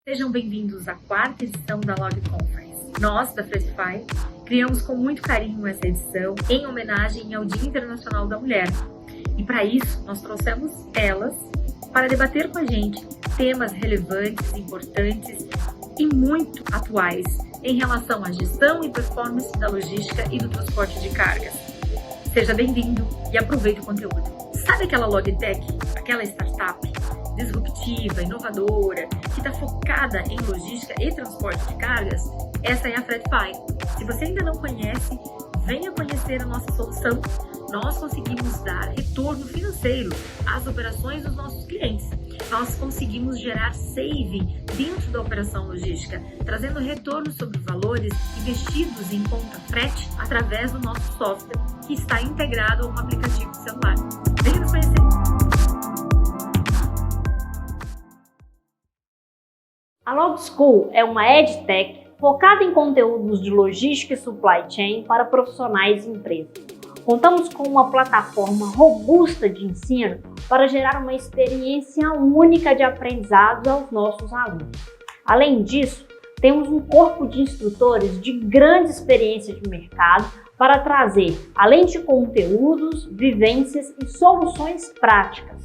Sejam bem-vindos à quarta edição da Log Conference. Nós, da Fretify, criamos com muito carinho essa edição em homenagem ao Dia Internacional da Mulher. E para isso, nós trouxemos elas para debater com a gente temas relevantes, importantes e muito atuais em relação à gestão e performance da logística e do transporte de cargas. Seja bem-vindo e aproveite o conteúdo. Sabe aquela Logtech, aquela startup disruptiva, inovadora, que está focada em logística e transporte de cargas? Essa é a Fretify. Se você ainda não conhece, venha conhecer a nossa solução. Nós conseguimos dar retorno financeiro às operações dos nossos clientes. Nós conseguimos gerar saving dentro da operação logística, trazendo retorno sobre valores investidos em conta frete através do nosso software, que está integrado a um aplicativo celular. Venha nos conhecer! A Log School é uma EdTech focada em conteúdos de logística e supply chain para profissionais e empresas. Contamos com uma plataforma robusta de ensino para gerar uma experiência única de aprendizado aos nossos alunos. Além disso, temos um corpo de instrutores de grande experiência de mercado para trazer, além de conteúdos, vivências e soluções práticas.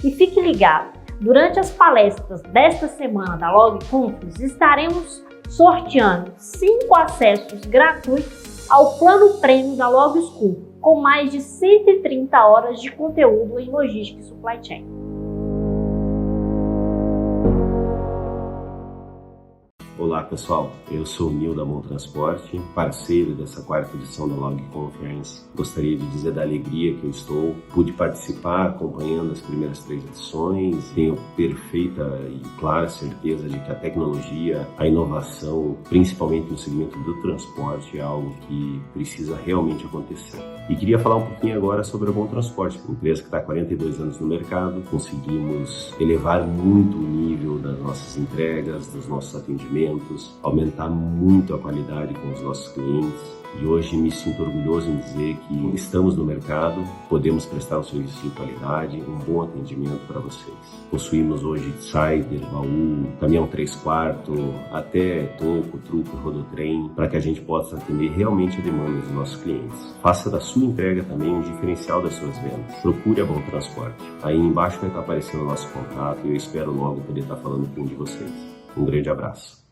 E fique ligado! Durante as palestras desta semana da Log Conference, estaremos sorteando 5 acessos gratuitos ao plano prêmio da Log School, com mais de 130 horas de conteúdo em logística e supply chain. Olá pessoal, eu sou o Nil da Mon Transporte, parceiro dessa quarta edição da Log Conference. Gostaria de dizer da alegria que eu estou, pude participar acompanhando as primeiras 3 edições, tenho perfeita e clara certeza de que a tecnologia, a inovação, principalmente no segmento do transporte, é algo que precisa realmente acontecer. E queria falar um pouquinho agora sobre a Mon Transporte, uma empresa que está há 42 anos no mercado, conseguimos elevar muito o nível das nossas entregas, dos nossos atendimentos, aumentar muito a qualidade com os nossos clientes. E hoje me sinto orgulhoso em dizer que estamos no mercado, podemos prestar um serviço de qualidade, um bom atendimento para vocês. Possuímos hoje Sider, baú, caminhão 3/4, até toco, truque, rodotrem, para que a gente possa atender realmente a demanda dos nossos clientes. Faça da sua entrega também um diferencial das suas vendas. Procure a Bom Transporte. Aí embaixo vai estar aparecendo o nosso contato e eu espero logo poder estar falando com um de vocês. Um grande abraço.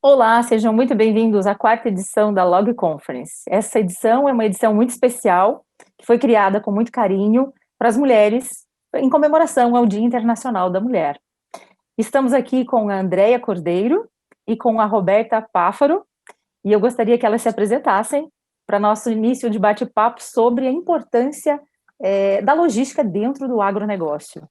Olá, sejam muito bem-vindos à quarta edição da Log Conference. Essa edição é uma edição muito especial, que foi criada com muito carinho para as mulheres, em comemoração ao Dia Internacional da Mulher. Estamos aqui com a Andréia Cordeiro e com a Roberta Páfaro, e eu gostaria que elas se apresentassem para nosso início de bate-papo sobre a importância da logística dentro do agronegócio.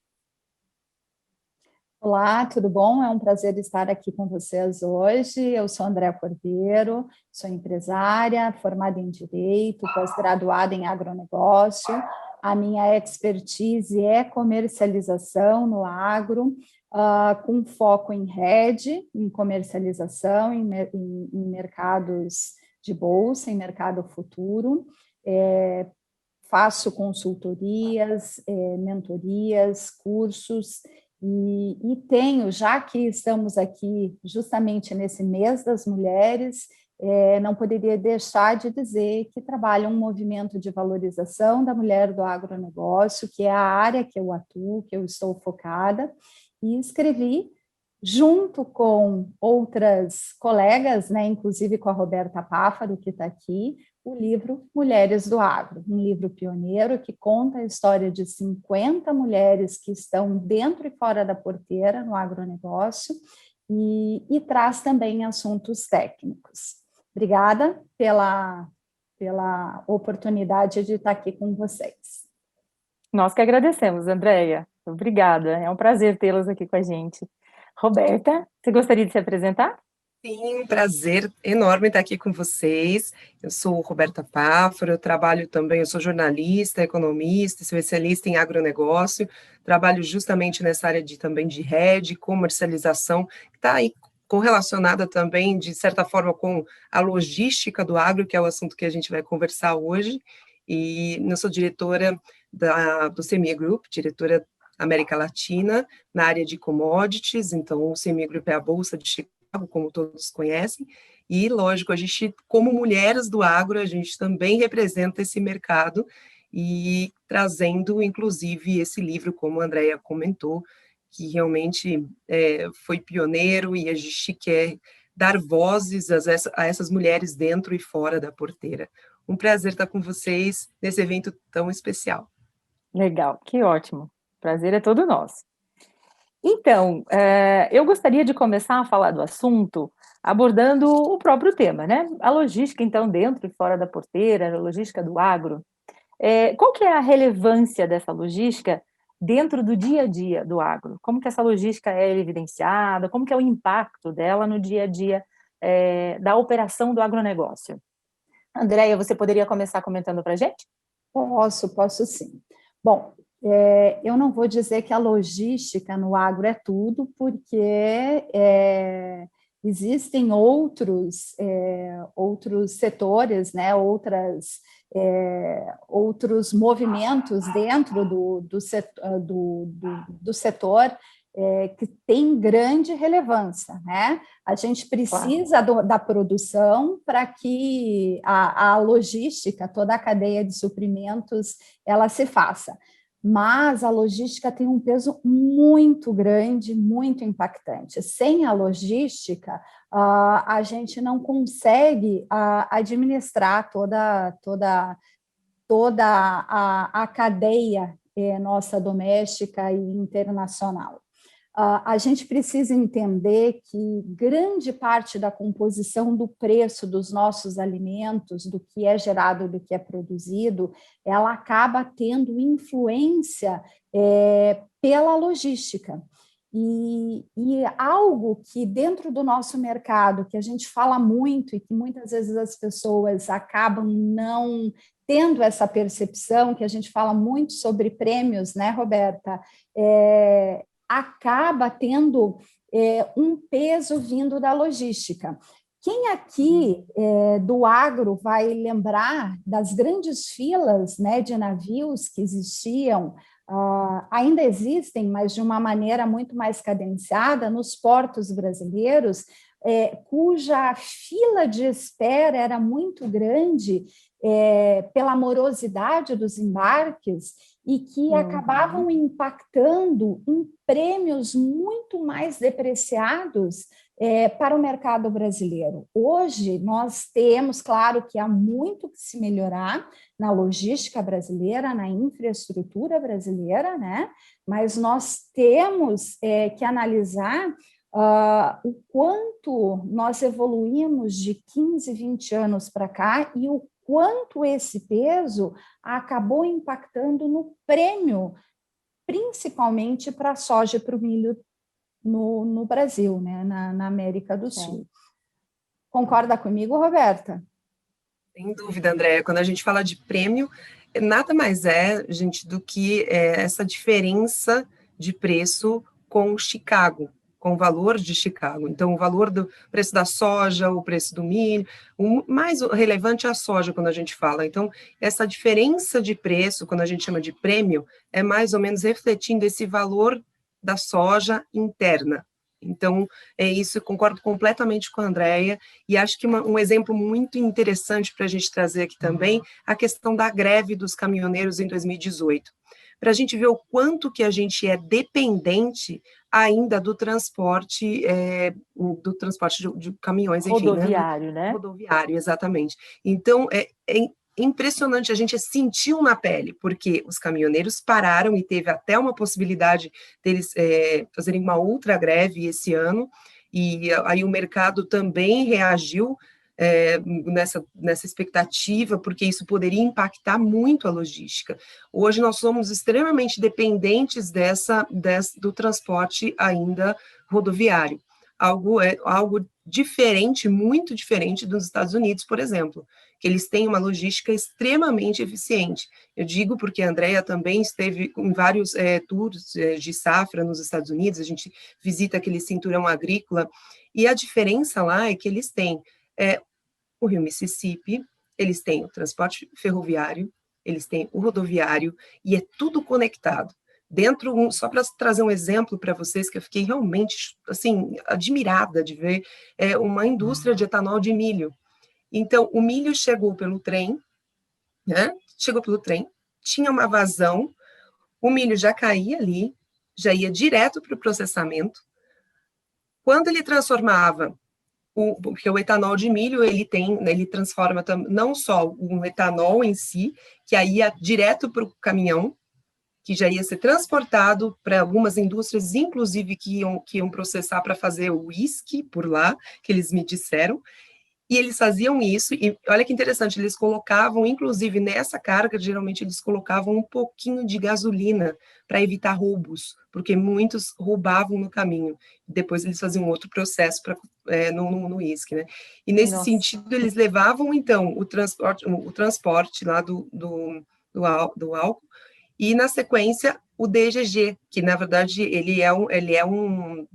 Olá, tudo bom? É um prazer estar aqui com vocês hoje. Eu sou Andréia Cordeiro, sou empresária, formada em Direito, pós-graduada em Agronegócio. A minha expertise é comercialização no agro, com foco em rede, em comercialização, em mercados de bolsa, em mercado futuro. Faço consultorias, mentorias, cursos, e tenho, já que estamos aqui justamente nesse mês das mulheres, não poderia deixar de dizer que trabalho um movimento de valorização da mulher do agronegócio, que é a área que eu atuo, que eu estou focada, e escrevi, junto com outras colegas, né, inclusive com a Roberta Páfaro, que está aqui, o livro Mulheres do Agro, um livro pioneiro que conta a história de 50 mulheres que estão dentro e fora da porteira no agronegócio e traz também assuntos técnicos. Obrigada pela oportunidade de estar aqui com vocês. Nós que agradecemos, Andréia. Obrigada, é um prazer tê-las aqui com a gente. Roberta, você gostaria de se apresentar? Sim, um prazer enorme estar aqui com vocês. Eu sou Roberta Páfaro, eu trabalho também, eu sou jornalista, economista, especialista em agronegócio, trabalho justamente nessa área também de rede, comercialização, que está aí correlacionada também, de certa forma, com a logística do agro, que é o assunto que a gente vai conversar hoje, e eu sou diretora do CME Group, diretora América Latina, na área de commodities, então o Semigroup é a Bolsa de Chicago, como todos conhecem, e, lógico, a gente, como mulheres do agro, a gente também representa esse mercado, e trazendo, inclusive, esse livro, como a Andrea comentou, que realmente foi pioneiro, e a gente quer dar vozes a essas mulheres dentro e fora da porteira. Um prazer estar com vocês nesse evento tão especial. Legal, que ótimo. Prazer é todo nosso. Então, eu gostaria de começar a falar do assunto abordando o próprio tema, né? A logística, então, dentro e fora da porteira, a logística do agro. Qual que é a relevância dessa logística dentro do dia a dia do agro? Como que essa logística é evidenciada? Como que é o impacto dela no dia a dia da operação do agronegócio? Andréia, você poderia começar comentando para a gente? Posso sim. Bom, eu não vou dizer que a logística no agro é tudo, porque existem outros setores, né, outros movimentos dentro do setor que tem grande relevância, né? A gente precisa da produção para que a logística, toda a cadeia de suprimentos, ela se faça. Mas a logística tem um peso muito grande, muito impactante. Sem a logística, a gente não consegue administrar toda a cadeia nossa doméstica e internacional. A gente precisa entender que grande parte da composição do preço dos nossos alimentos, do que é gerado, do que é produzido, ela acaba tendo influência pela logística. E algo que dentro do nosso mercado, que a gente fala muito e que muitas vezes as pessoas acabam não tendo essa percepção, que a gente fala muito sobre prêmios, né, Roberta? Acaba tendo um peso vindo da logística. Quem aqui do agro vai lembrar das grandes filas, né, de navios que existiam, ainda existem, mas de uma maneira muito mais cadenciada, nos portos brasileiros, cuja fila de espera era muito grande pela morosidade dos embarques, e que acabavam impactando em prêmios muito mais depreciados para o mercado brasileiro. Hoje, nós temos, claro, que há muito que se melhorar na logística brasileira, na infraestrutura brasileira, né? Mas nós temos que analisar o quanto nós evoluímos de 15, 20 anos para cá e o quanto esse peso acabou impactando no prêmio, principalmente para a soja e para o milho no Brasil, né, na América do Sul. Concorda comigo, Roberta? Sem dúvida, Andréia. Quando a gente fala de prêmio, nada mais gente, do que essa diferença de preço com Chicago, com o valor de Chicago. Então, o valor do preço da soja, o preço do milho, o mais relevante é a soja quando a gente fala. Então, essa diferença de preço, quando a gente chama de prêmio, é mais ou menos refletindo esse valor da soja interna. Então, isso, eu concordo completamente com a Andréia, e acho que um exemplo muito interessante para a gente trazer aqui também, a questão da greve dos caminhoneiros em 2018. Para a gente ver o quanto que a gente é dependente ainda do transporte de caminhões, enfim, rodoviário, né? Rodoviário, exatamente. Então, é impressionante, a gente sentiu na pele, porque os caminhoneiros pararam e teve até uma possibilidade deles fazerem uma outra greve esse ano, e aí o mercado também reagiu nessa expectativa, porque isso poderia impactar muito a logística. Hoje nós somos extremamente dependentes do transporte ainda rodoviário, algo diferente, muito diferente dos Estados Unidos, por exemplo, que eles têm uma logística extremamente eficiente. Eu digo porque a Andréia também esteve em vários tours de safra nos Estados Unidos, a gente visita aquele cinturão agrícola, e a diferença lá é que eles têm o Rio Mississippi, eles têm o transporte ferroviário, eles têm o rodoviário, e é tudo conectado. Só para trazer um exemplo para vocês, que eu fiquei realmente, assim, admirada de ver, uma indústria de etanol de milho. Então, o milho chegou pelo trem, né? Chegou pelo trem, tinha uma vazão, o milho já caía ali, já ia direto para o processamento. Quando ele transformava, porque o etanol de milho, ele transforma não só o etanol em si, que aí ia direto para o caminhão, que já ia ser transportado para algumas indústrias, inclusive que iam processar para fazer o uísque por lá, que eles me disseram. E eles faziam isso, e olha que interessante, eles colocavam, inclusive nessa carga, geralmente eles colocavam um pouquinho de gasolina para evitar roubos, porque muitos roubavam no caminho. Depois eles faziam outro processo no uísque, né? E nesse sentido, eles levavam, então, o transporte lá do álcool, e, na sequência, o DGG, que, na verdade, ele é um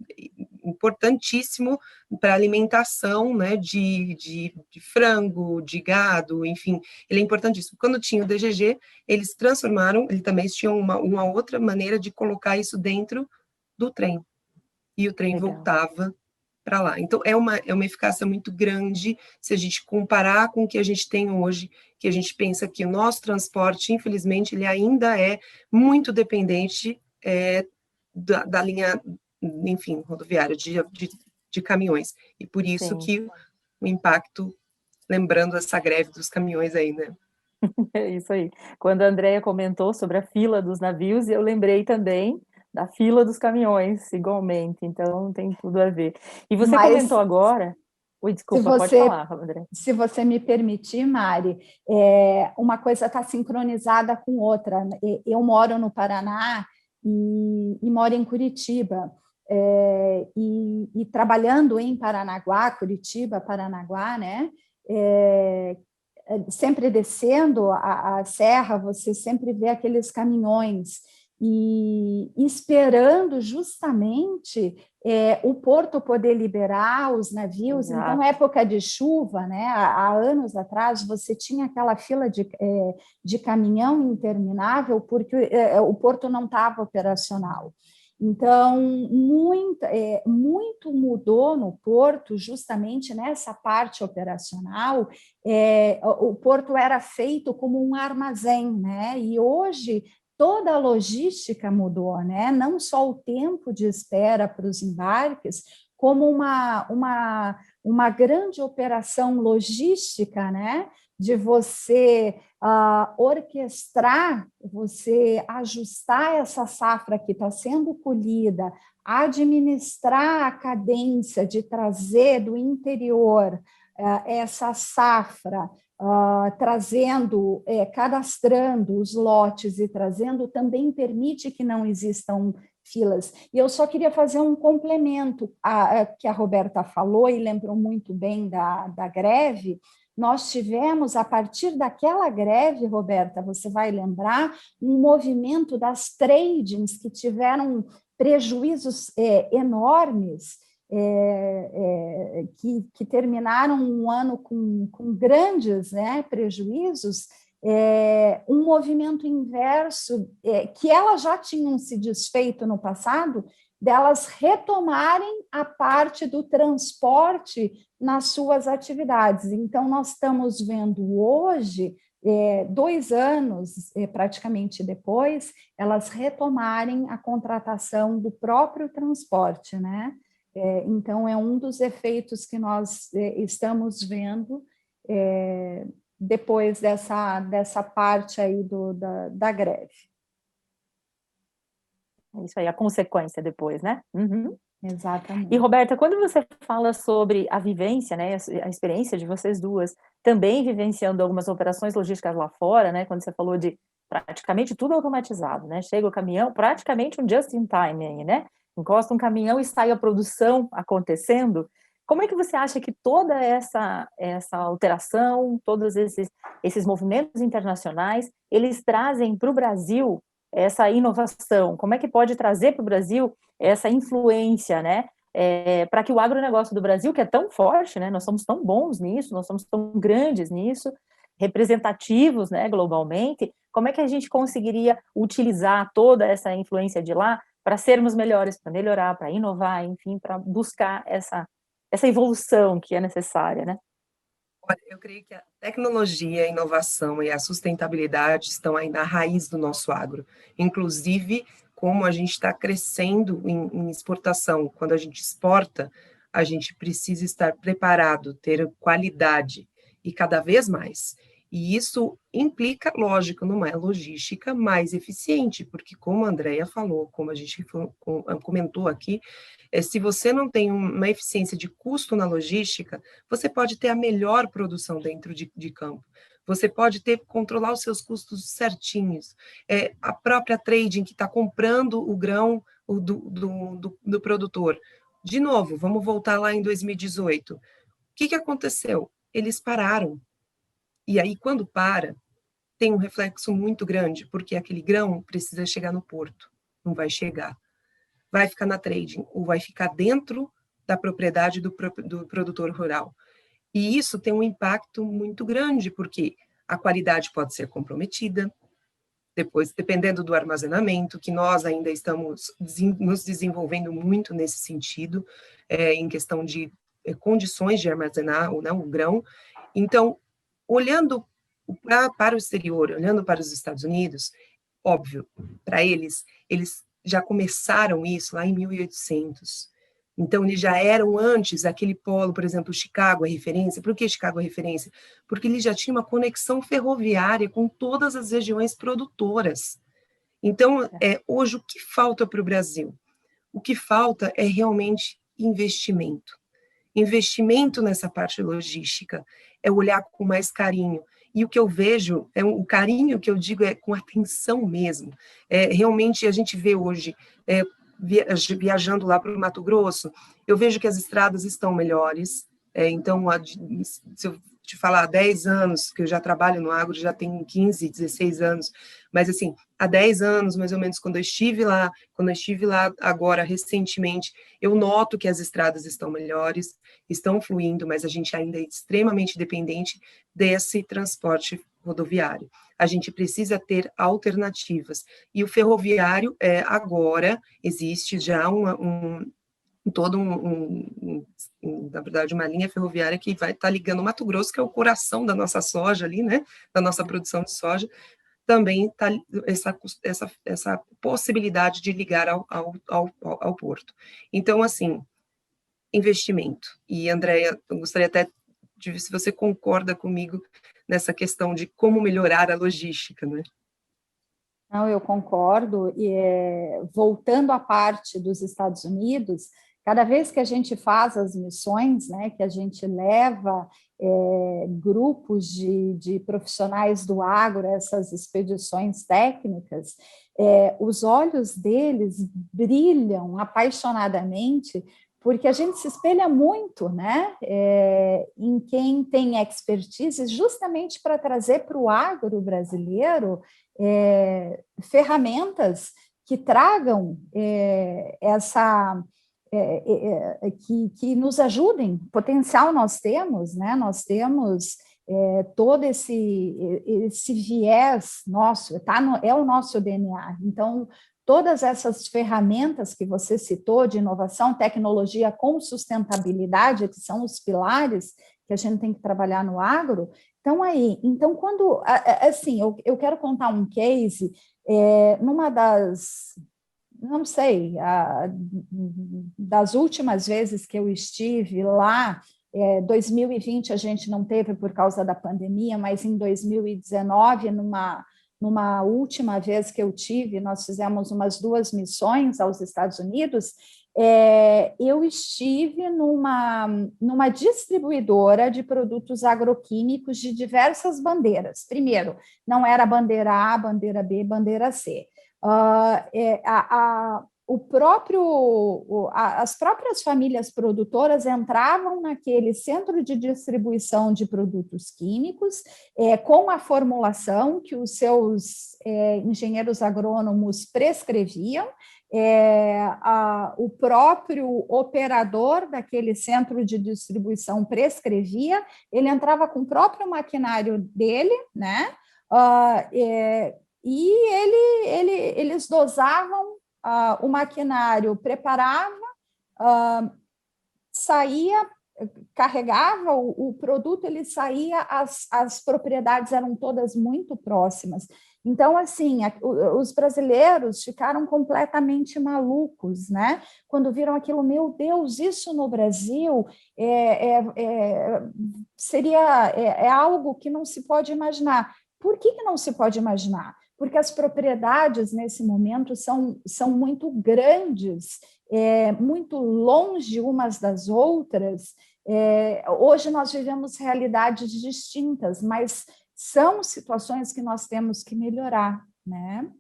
importantíssimo para alimentação, né, de frango, de gado, enfim, ele é importantíssimo. Quando tinha o DGG, eles transformaram, eles também tinham uma outra maneira de colocar isso dentro do trem, e o trem voltava para lá. Então, é uma eficácia muito grande se a gente comparar com o que a gente tem hoje, que a gente pensa que o nosso transporte, infelizmente, ele ainda é muito dependente da linha, enfim, rodoviária, de caminhões. E por isso que o impacto, lembrando essa greve dos caminhões aí, né? É isso aí. Quando a Andrea comentou sobre a fila dos navios, eu lembrei também da fila dos caminhões, igualmente, então tem tudo a ver. E você comentou agora... Oi, desculpa, pode falar, André. Se você me permitir, Mari, uma coisa está sincronizada com outra. Eu moro no Paraná e moro em Curitiba, e trabalhando em Paranaguá, Curitiba, Paranaguá, né? Sempre descendo a serra, você sempre vê aqueles caminhões, e esperando justamente o porto poder liberar os navios. Exato. Então, época de chuva, né, há anos atrás, você tinha aquela fila de caminhão interminável, porque o porto não estava operacional. Então, muito mudou no porto, justamente nessa parte operacional. O porto era feito como um armazém, né? E hoje toda a logística mudou, né? Não só o tempo de espera para os embarques, como uma grande operação logística, né? De você orquestrar, você ajustar essa safra que está sendo colhida, administrar a cadência de trazer do interior essa safra, cadastrando os lotes e trazendo, também permite que não existam filas. E eu só queria fazer um complemento que a Roberta falou, e lembrou muito bem da greve. Nós tivemos, a partir daquela greve, Roberta, você vai lembrar, um movimento das tradings que tiveram prejuízos enormes, que terminaram um ano com grandes, né, prejuízos, um movimento inverso, que elas já tinham se desfeito no passado, delas retomarem a parte do transporte nas suas atividades. Então, nós estamos vendo hoje, 2 anos praticamente depois, elas retomarem a contratação do próprio transporte, né? Então, é um dos efeitos que nós estamos vendo depois dessa parte aí da greve. É isso aí, a consequência depois, né? Uhum. Exatamente. E, Roberta, quando você fala sobre a vivência, né, a experiência de vocês duas, também vivenciando algumas operações logísticas lá fora, né, quando você falou de praticamente tudo automatizado, né, chega o caminhão, praticamente um just-in-time aí, né, encosta um caminhão e sai a produção acontecendo. Como é que você acha que toda essa alteração, todos esses movimentos internacionais, eles trazem para o Brasil essa inovação? Como é que pode trazer para o Brasil essa influência, né? Para que o agronegócio do Brasil, que é tão forte, né? Nós somos tão bons nisso, nós somos tão grandes nisso, representativos, né, globalmente, Como é que a gente conseguiria utilizar toda essa influência de lá para sermos melhores, para melhorar, para inovar, enfim, para buscar essa evolução que é necessária, né? Olha, eu creio que a tecnologia, a inovação e a sustentabilidade estão aí na raiz do nosso agro. Inclusive, como a gente está crescendo em exportação, quando a gente exporta, a gente precisa estar preparado, ter qualidade e cada vez mais. E isso implica, lógico, numa logística mais eficiente, porque como a Andrea falou, como a gente comentou aqui, se você não tem uma eficiência de custo na logística, você pode ter a melhor produção dentro de campo. Você pode controlar os seus custos certinhos. A própria trading que está comprando o grão do produtor. De novo, vamos voltar lá em 2018. O que aconteceu? Eles pararam. E aí, quando para, tem um reflexo muito grande, porque aquele grão precisa chegar no porto. Não vai chegar. Vai ficar na trading, ou vai ficar dentro da propriedade do produtor rural. E isso tem um impacto muito grande, porque a qualidade pode ser comprometida, depois, dependendo do armazenamento, que nós ainda estamos nos desenvolvendo muito nesse sentido, em questão de condições de armazenar ou não o grão. Então, olhando para o exterior, olhando para os Estados Unidos, óbvio, para eles já começaram isso lá em 1800. Então, eles já eram antes, aquele polo, por exemplo, Chicago é referência. Por que Chicago é referência? Porque ele já tinha uma conexão ferroviária com todas as regiões produtoras. Então, hoje, o que falta para o Brasil? O que falta é realmente investimento. Investimento nessa parte logística, é olhar com mais carinho. E o que eu vejo, o carinho que eu digo é com atenção mesmo. Realmente, a gente vê hoje, viajando lá para o Mato Grosso, eu vejo que as estradas estão melhores. Então, se eu te falar, há 10 anos, que eu já trabalho no agro, já tenho 15, 16 anos, mas assim, há 10 anos, mais ou menos, quando eu estive lá agora, recentemente, eu noto que as estradas estão melhores, estão fluindo, mas a gente ainda é extremamente dependente desse transporte rodoviário. A gente precisa ter alternativas. E o ferroviário, agora, existe já na verdade, uma linha ferroviária que vai estar ligando o Mato Grosso, que é o coração da nossa soja ali, né, da nossa produção de soja, também está essa possibilidade de ligar ao porto. Então, assim, investimento. E, Andrea, eu gostaria até de ver se você concorda comigo nessa questão de como melhorar a logística, né? Não, eu concordo. E voltando à parte dos Estados Unidos, cada vez que a gente faz as missões, né, que a gente leva grupos de profissionais do agro, essas expedições técnicas, os olhos deles brilham apaixonadamente, porque a gente se espelha muito, né, em quem tem expertise, justamente para trazer para o agro brasileiro ferramentas que tragam que nos ajudem. Potencial nós temos, né? Nós temos todo esse viés nosso, é o nosso DNA. Então, todas essas ferramentas que você citou de inovação, tecnologia com sustentabilidade, que são os pilares que a gente tem que trabalhar no agro, estão aí. Então, quando, assim, eu quero contar um case, numa das, não sei, das últimas vezes que eu estive lá, 2020 a gente não teve por causa da pandemia, mas em 2019, numa última vez que eu tive, nós fizemos umas 2 missões aos Estados Unidos, eu estive numa distribuidora de produtos agroquímicos de diversas bandeiras. Primeiro, não era bandeira A, bandeira B, bandeira C. As próprias famílias produtoras entravam naquele centro de distribuição de produtos químicos com a formulação que os seus engenheiros agrônomos prescreviam. O próprio operador daquele centro de distribuição prescrevia, ele entrava com o próprio maquinário dele, né? Eles dosavam o maquinário, preparava, saía, carregava o produto, ele saía, as propriedades eram todas muito próximas. Então, assim, os brasileiros ficaram completamente malucos, né? Quando viram aquilo, meu Deus, isso no Brasil é algo que não se pode imaginar. Por que não se pode imaginar? Porque as propriedades, nesse momento, são muito grandes, muito longe umas das outras. Hoje nós vivemos realidades distintas, mas são situações que nós temos que melhorar, né?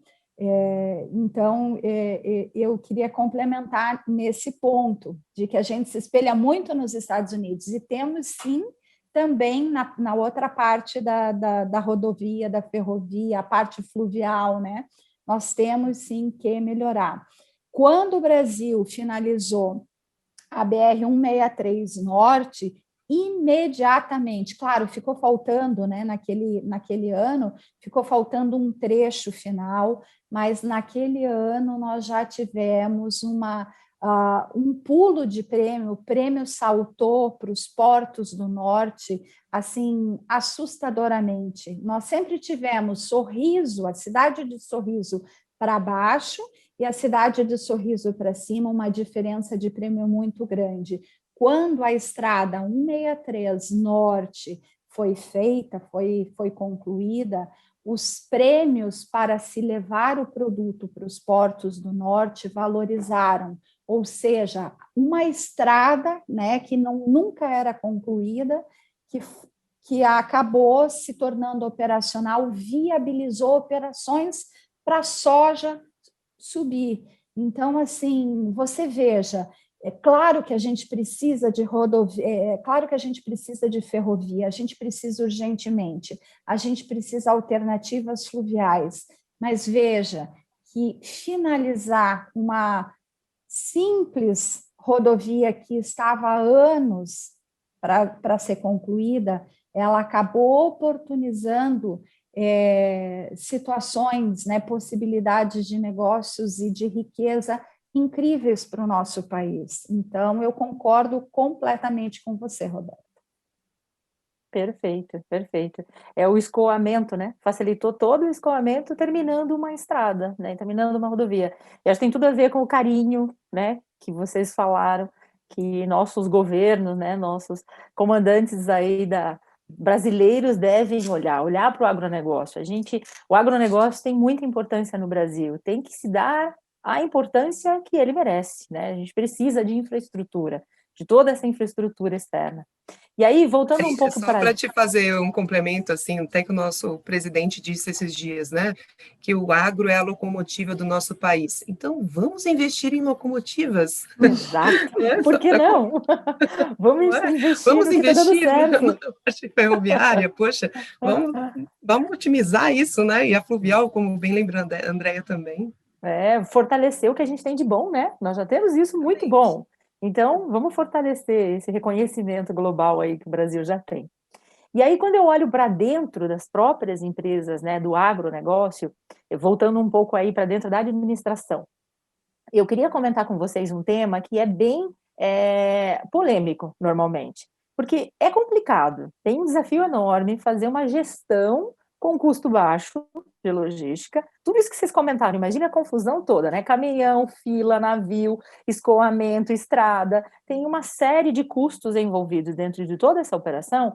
Então, eu queria complementar nesse ponto, de que a gente se espelha muito nos Estados Unidos, e temos, sim, também na outra parte da rodovia, da ferrovia, a parte fluvial, né? Nós temos, sim, que melhorar. Quando o Brasil finalizou a BR-163 Norte, imediatamente, claro, ficou faltando, né, naquele ano, ficou faltando um trecho final, mas naquele ano nós já tivemos um pulo de prêmio, o prêmio saltou para os portos do norte, assim, assustadoramente. Nós sempre tivemos Sorriso, a cidade de Sorriso para baixo, e a cidade de Sorriso para cima, uma diferença de prêmio muito grande. Quando a estrada 163 Norte foi feita, foi concluída, os prêmios para se levar o produto para os portos do Norte valorizaram, ou seja, uma estrada, né, que nunca era concluída, que acabou se tornando operacional, viabilizou operações para soja subir. Então, assim, você veja, é claro que a gente precisa de rodovia, é claro que a gente precisa de ferrovia, a gente precisa urgentemente, a gente precisa de alternativas fluviais, mas veja que finalizar uma simples rodovia que estava há anos para ser concluída, ela acabou oportunizando situações, né, possibilidades de negócios e de riqueza incríveis para o nosso país. Então, eu concordo completamente com você, Roberto. Perfeito, perfeito. É o escoamento, né? Facilitou todo o escoamento, terminando uma estrada, né? Terminando uma rodovia. E acho que tem tudo a ver com o carinho, né? Que vocês falaram, que nossos governos, né? Nossos comandantes aí brasileiros devem olhar para o agronegócio. O agronegócio tem muita importância no Brasil, tem que se dar a importância que ele merece, né? A gente precisa de infraestrutura, de toda essa infraestrutura externa. E aí, voltando um pouco para... Só para te fazer um complemento, assim, até que o nosso presidente disse esses dias, né, que o agro é a locomotiva do nosso país. Então, vamos investir em locomotivas. Exato. Por que não? Vamos investir no que está dando certo. Na parte ferroviária, poxa, vamos otimizar isso, né? E a fluvial, como bem lembrando, a Andréia também. Fortalecer o que a gente tem de bom, né? Nós já temos isso muito bom. Então, vamos fortalecer esse reconhecimento global aí que o Brasil já tem. E aí, quando eu olho para dentro das próprias empresas, né, do agronegócio, voltando um pouco aí para dentro da administração, eu queria comentar com vocês um tema que é bem polêmico, normalmente, porque é complicado, tem um desafio enorme fazer uma gestão com custo baixo de logística, tudo isso que vocês comentaram, imagina a confusão toda, né? Caminhão, fila, navio, escoamento, estrada, tem uma série de custos envolvidos dentro de toda essa operação,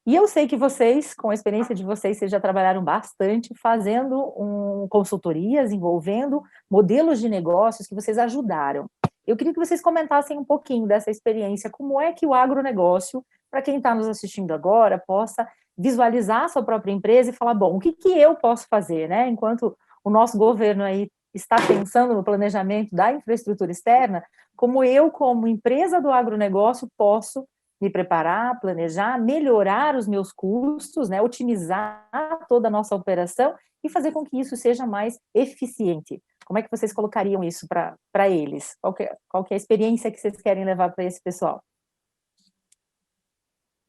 e eu sei que vocês, com a experiência de vocês já trabalharam bastante fazendo consultorias, envolvendo modelos de negócios que vocês ajudaram. Eu queria que vocês comentassem um pouquinho dessa experiência, como é que o agronegócio, para quem está nos assistindo agora, possa visualizar a sua própria empresa e falar, bom, o que eu posso fazer, né? Enquanto o nosso governo aí está pensando no planejamento da infraestrutura externa, como eu, como empresa do agronegócio, posso me preparar, planejar, melhorar os meus custos, né? Otimizar toda a nossa operação e fazer com que isso seja mais eficiente. Como é que vocês colocariam isso para eles? Qual que é a experiência que vocês querem levar para esse pessoal?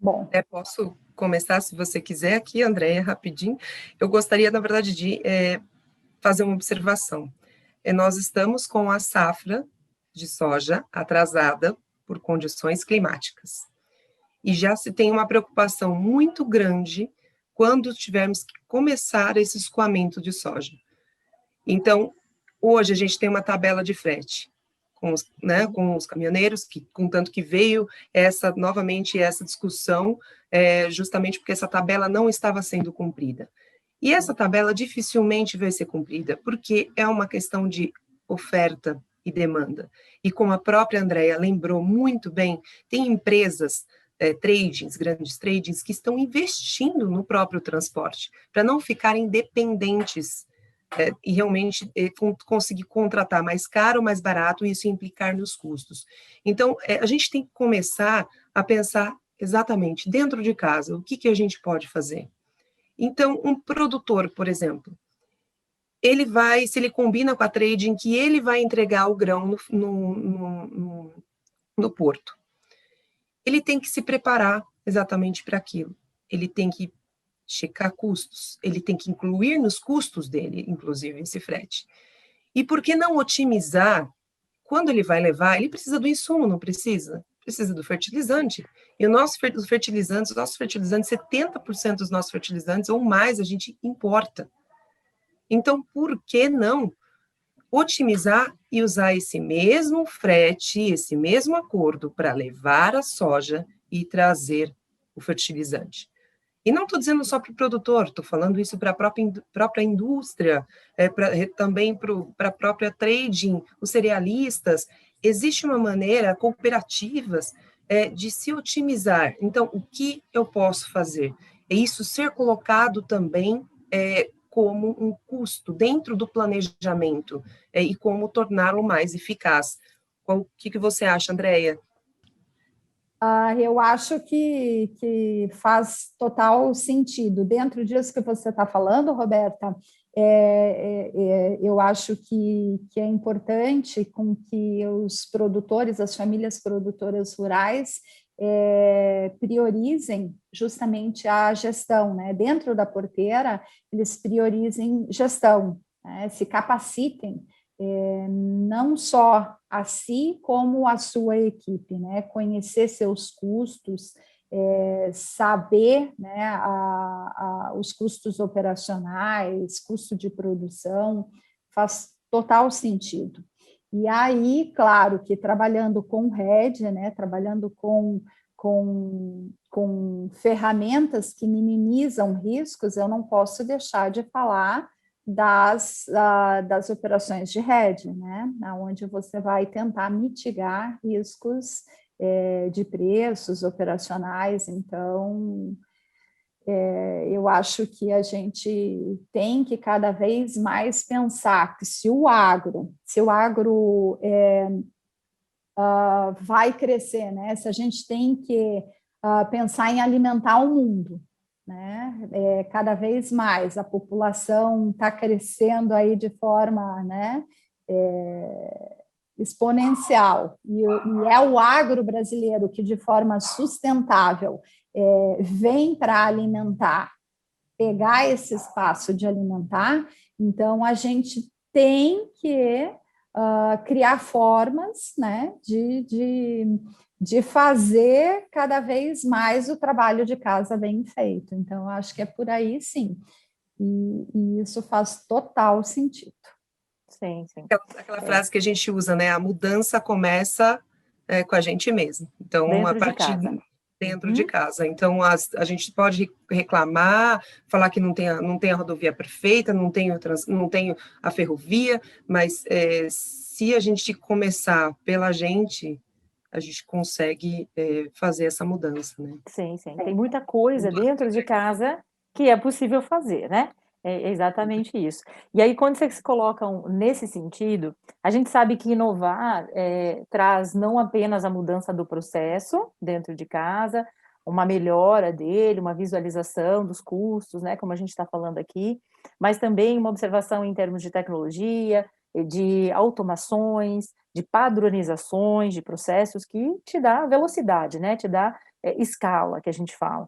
Bom, Posso começar, se você quiser, aqui, Andréia, rapidinho. Eu gostaria, na verdade, de fazer uma observação. Nós estamos com a safra de soja atrasada por condições climáticas. E já se tem uma preocupação muito grande quando tivermos que começar esse escoamento de soja. Então, hoje a gente tem uma tabela de frete com os caminhoneiros, contanto que veio novamente essa discussão, justamente porque essa tabela não estava sendo cumprida. E essa tabela dificilmente vai ser cumprida, porque é uma questão de oferta e demanda. E como a própria Andréia lembrou muito bem, tem empresas, grandes tradings, que estão investindo no próprio transporte, para não ficarem dependentes e realmente conseguir contratar mais caro, mais barato, e isso implicar nos custos. Então, a gente tem que começar a pensar exatamente dentro de casa, o que a gente pode fazer. Então, um produtor, por exemplo, se ele combina com a trading, que ele vai entregar o grão no porto, ele tem que se preparar exatamente para aquilo. Ele tem que checar custos, ele tem que incluir nos custos dele, inclusive, esse frete. E por que não otimizar? Quando ele vai levar, ele precisa do insumo, não precisa? Precisa do fertilizante. E nossos fertilizantes, 70% dos nossos fertilizantes ou mais a gente importa. Então, por que não otimizar e usar esse mesmo frete, esse mesmo acordo para levar a soja e trazer o fertilizante? E não estou dizendo só para o produtor, estou falando isso para a própria indústria, também para a própria trading, os cerealistas. Existe uma maneira, cooperativas, de se otimizar. Então, o que eu posso fazer? É isso ser colocado também como um custo dentro do planejamento e como torná-lo mais eficaz. O que você acha, Andréia? Eu acho que faz total sentido. Dentro disso que você está falando, Roberta, eu acho que é importante com que os produtores, as famílias produtoras rurais, priorizem justamente a gestão, né? Dentro da porteira, eles priorizem gestão, né? Se capacitem, não só a si como a sua equipe, né? Conhecer seus custos, saber, né, os custos operacionais, custo de produção, faz total sentido. E aí, claro, que trabalhando com rede, né, trabalhando com ferramentas que minimizam riscos, eu não posso deixar de falar das operações de hedge, né, onde você vai tentar mitigar riscos de preços operacionais. Então, eu acho que a gente tem que cada vez mais pensar que se o agro vai crescer, né, se a gente tem que pensar em alimentar o mundo, né? Cada vez mais a população está crescendo aí de forma, né, exponencial, e é o agro brasileiro que, de forma sustentável, vem para alimentar, pegar esse espaço de alimentar. Então, a gente tem que criar formas, né, de fazer cada vez mais o trabalho de casa bem feito. Então, acho que é por aí, sim. E isso faz total sentido. Sim, sim. Aquela frase que a gente usa, né? A mudança começa com a gente mesmo. Então, Dentro a partir de casa. Dentro de casa. Então, a gente pode reclamar, falar que não tem a rodovia perfeita, não tem a ferrovia, mas se a gente começar pela gente, a gente consegue fazer essa mudança, né? Sim, sim. Tem muita coisa dentro de casa que é possível fazer, né? É exatamente isso. E aí, quando vocês se colocam nesse sentido, a gente sabe que inovar traz não apenas a mudança do processo dentro de casa, uma melhora dele, uma visualização dos custos, né, como a gente está falando aqui, mas também uma observação em termos de tecnologia, de automações, de padronizações, de processos que te dá velocidade, né? Te dá escala, que a gente fala.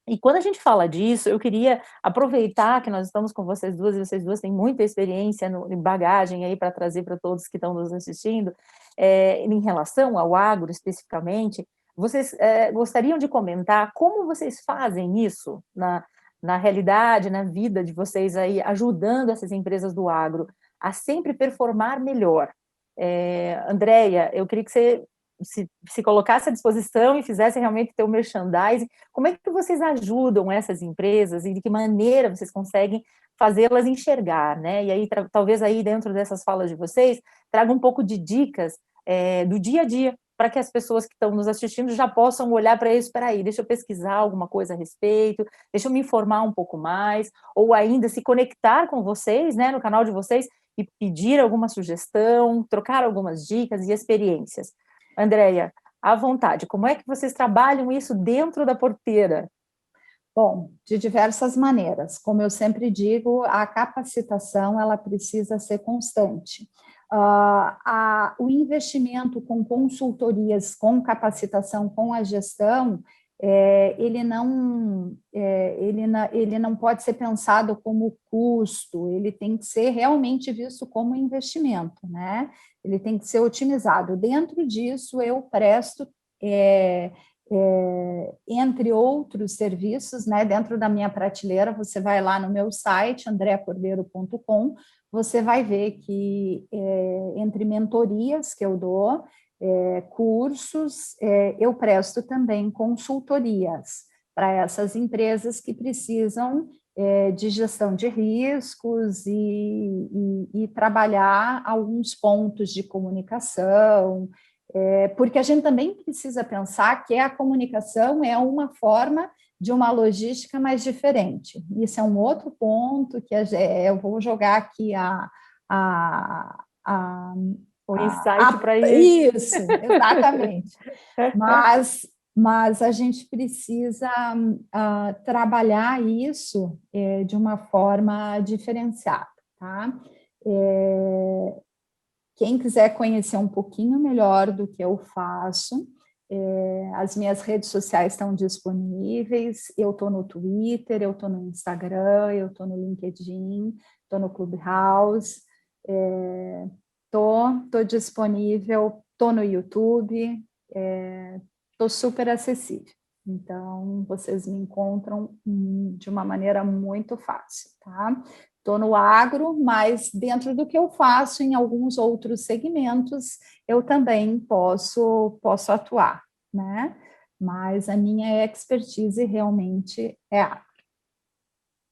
E quando a gente fala disso, eu queria aproveitar que nós estamos com vocês duas, e vocês duas têm muita experiência em bagagem aí para trazer para todos que estão nos assistindo, em relação ao agro especificamente, vocês gostariam de comentar como vocês fazem isso na realidade, na vida de vocês aí, ajudando essas empresas do agro a sempre performar melhor? Andréia, eu queria que você se colocasse à disposição e fizesse realmente ter o merchandising. Como é que vocês ajudam essas empresas e de que maneira vocês conseguem fazê-las enxergar, né? E aí, talvez aí dentro dessas falas de vocês, traga um pouco de dicas do dia a dia, para que as pessoas que estão nos assistindo já possam olhar para isso, espera aí, deixa eu pesquisar alguma coisa a respeito, deixa eu me informar um pouco mais, ou ainda se conectar com vocês, né, no canal de vocês, e pedir alguma sugestão, trocar algumas dicas e experiências. Andréia, à vontade, como é que vocês trabalham isso dentro da porteira? Bom, de diversas maneiras. Como eu sempre digo, a capacitação ela precisa ser constante. O investimento com consultorias, com capacitação, com a gestão, ele não pode ser pensado como custo, ele tem que ser realmente visto como investimento, né? Ele tem que ser otimizado. Dentro disso, eu presto, entre outros serviços, né? Dentro da minha prateleira, você vai lá no meu site, andreacordeiro.com, você vai ver que entre mentorias que eu dou, cursos, eu presto também consultorias para essas empresas que precisam de gestão de riscos e trabalhar alguns pontos de comunicação, porque a gente também precisa pensar que a comunicação é uma forma de uma logística mais diferente. Isso é um outro ponto que eu vou jogar aqui o insight para isso. Isso, exatamente. Mas a gente precisa trabalhar isso de uma forma diferenciada, tá? Quem quiser conhecer um pouquinho melhor do que eu faço, as minhas redes sociais estão disponíveis, eu estou no Twitter, eu estou no Instagram, eu estou no LinkedIn, estou no Clubhouse, estou disponível, estou no YouTube, estou super acessível. Então, vocês me encontram de uma maneira muito fácil, tá? Estou no agro, mas dentro do que eu faço, em alguns outros segmentos, eu também posso atuar, né? Mas a minha expertise realmente é agro.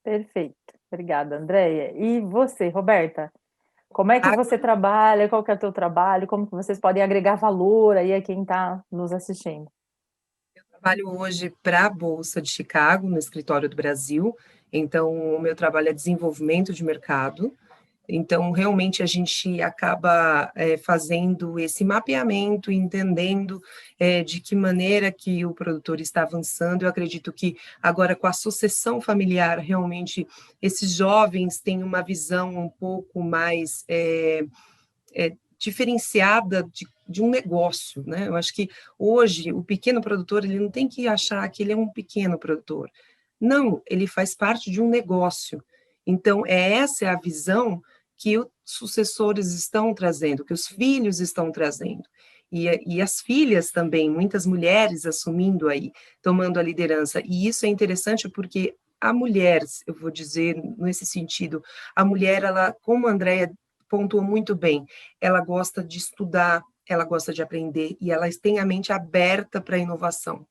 Perfeito. Obrigada, Andréia. E você, Roberta? Como é que você trabalha? Qual que é o teu trabalho? Como que vocês podem agregar valor aí a quem está nos assistindo? Eu trabalho hoje para a Bolsa de Chicago, no escritório do Brasil. Então, o meu trabalho é desenvolvimento de mercado. Então, realmente, a gente acaba fazendo esse mapeamento, entendendo de que maneira que o produtor está avançando. Eu acredito que agora, com a sucessão familiar, realmente, esses jovens têm uma visão um pouco mais diferenciada de um negócio, né? Eu acho que hoje o pequeno produtor ele não tem que achar que ele é um pequeno produtor. Não, ele faz parte de um negócio. Então, essa é a visão que os sucessores estão trazendo, que os filhos estão trazendo. E as filhas também, muitas mulheres assumindo aí, tomando a liderança. E isso é interessante porque a mulher, eu vou dizer nesse sentido, a mulher, ela, como a Andréia pontuou muito bem, ela gosta de estudar, ela gosta de aprender e ela tem a mente aberta para a inovação.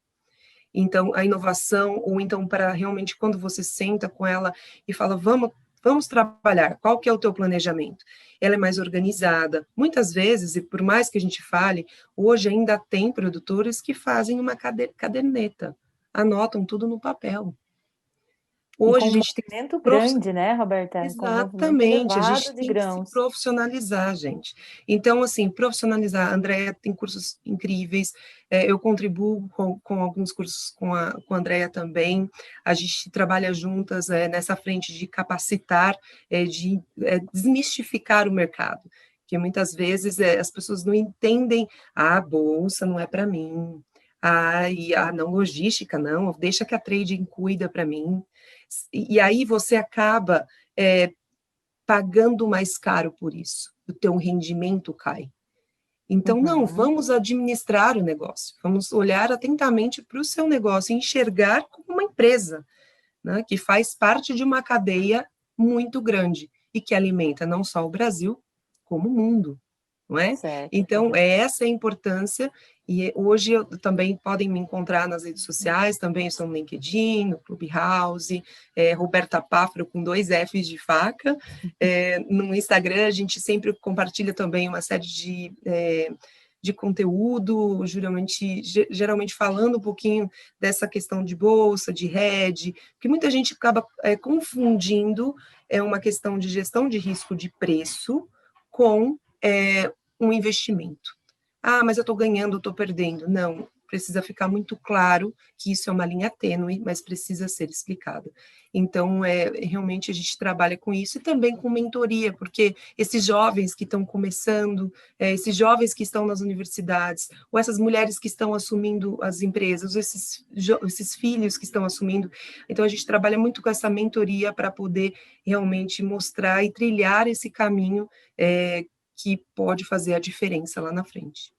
Então, a inovação, ou então para realmente quando você senta com ela e fala, vamos trabalhar, qual que é o teu planejamento? Ela é mais organizada. Muitas vezes, e por mais que a gente fale, hoje ainda tem produtores que fazem uma caderneta, anotam tudo no papel. Hoje com a um gente tem movimento grande, né, Roberta? Com um movimento exatamente, a gente elevado de tem que se grãos. profissionalizar, gente. Então, assim, profissionalizar, a Andrea tem cursos incríveis, eu contribuo com alguns cursos com a Andrea também, a gente trabalha juntas nessa frente de capacitar, de desmistificar o mercado, porque muitas vezes as pessoas não entendem, a bolsa não é para mim, não, logística não, deixa que a trading cuida para mim, e aí você acaba pagando mais caro por isso, o teu rendimento cai. Então, não, Uhum. vamos administrar o negócio, vamos olhar atentamente para o seu negócio, enxergar como uma empresa, né, que faz parte de uma cadeia muito grande e que alimenta não só o Brasil, como o mundo, não é? Certo. Então, essa é a importância, e hoje também podem me encontrar nas redes sociais, também estou no LinkedIn, no Clubhouse, Roberta Páfaro com 2 Fs de faca, no Instagram a gente sempre compartilha também uma série de conteúdo, geralmente falando um pouquinho dessa questão de bolsa, de hedge, porque muita gente acaba confundindo uma questão de gestão de risco de preço com um investimento. Ah, mas eu estou ganhando, eu estou perdendo. Não, precisa ficar muito claro que isso é uma linha tênue, mas precisa ser explicado. Então, realmente a gente trabalha com isso e também com mentoria, porque esses jovens que estão começando, esses jovens que estão nas universidades, ou essas mulheres que estão assumindo as empresas, esses filhos que estão assumindo, então a gente trabalha muito com essa mentoria para poder realmente mostrar e trilhar esse caminho que pode fazer a diferença lá na frente.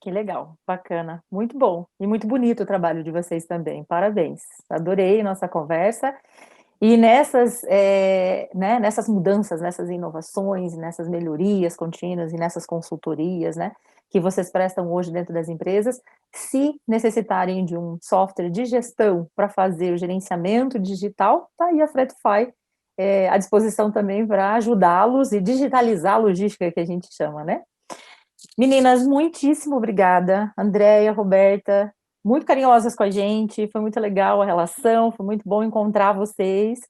Que legal, bacana, muito bom e muito bonito o trabalho de vocês também, parabéns. Adorei nossa conversa e nessas mudanças, nessas inovações, nessas melhorias contínuas e nessas consultorias, né, que vocês prestam hoje dentro das empresas, se necessitarem de um software de gestão para fazer o gerenciamento digital, tá aí a Fretify à disposição também para ajudá-los e digitalizar a logística que a gente chama, né? Meninas, muitíssimo obrigada. Andréia, Roberta, muito carinhosas com a gente, foi muito legal a relação, foi muito bom encontrar vocês.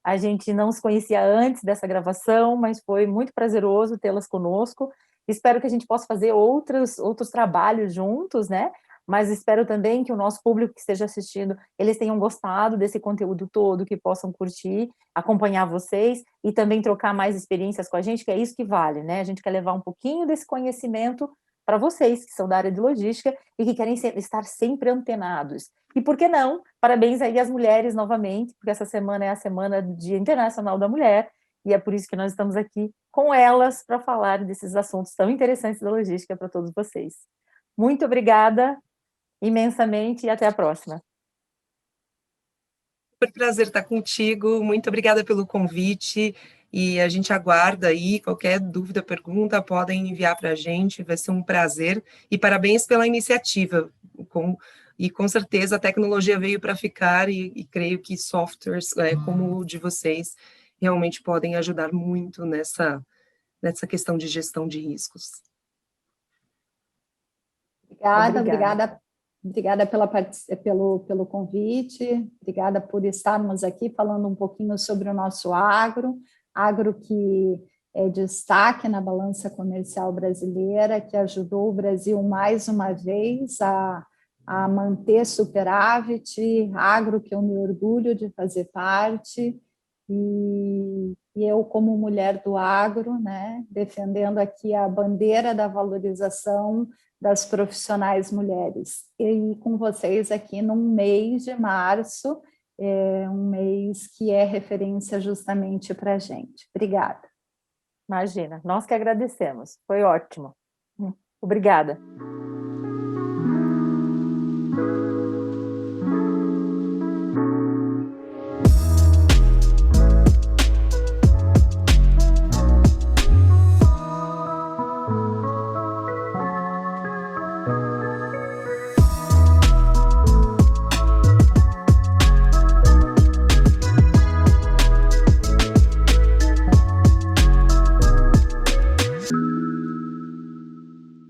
A gente não se conhecia antes dessa gravação, mas foi muito prazeroso tê-las conosco. Espero que a gente possa fazer outros trabalhos juntos, né? Mas espero também que o nosso público que esteja assistindo, eles tenham gostado desse conteúdo todo, que possam curtir, acompanhar vocês e também trocar mais experiências com a gente, que é isso que vale, né? A gente quer levar um pouquinho desse conhecimento para vocês, que são da área de logística e que querem estar sempre antenados. E por que não? Parabéns aí às mulheres novamente, porque essa semana é a Semana do Dia Internacional da Mulher, e é por isso que nós estamos aqui com elas para falar desses assuntos tão interessantes da logística para todos vocês. Muito obrigada imensamente e até a próxima. Super prazer estar contigo, muito obrigada pelo convite e a gente aguarda aí, qualquer dúvida, pergunta, podem enviar para a gente, vai ser um prazer e parabéns pela iniciativa, e com certeza a tecnologia veio para ficar e creio que softwares como o de vocês realmente podem ajudar muito nessa questão de gestão de riscos. Obrigada pelo convite, obrigada por estarmos aqui falando um pouquinho sobre o nosso agro que é destaque na balança comercial brasileira, que ajudou o Brasil mais uma vez a manter superávit, agro que eu me orgulho de fazer parte, e eu, como mulher do agro, né, defendendo aqui a bandeira da valorização das profissionais mulheres. E com vocês aqui num mês de março, um mês que é referência justamente para a gente. Obrigada. Imagina, nós que agradecemos, foi ótimo. Obrigada.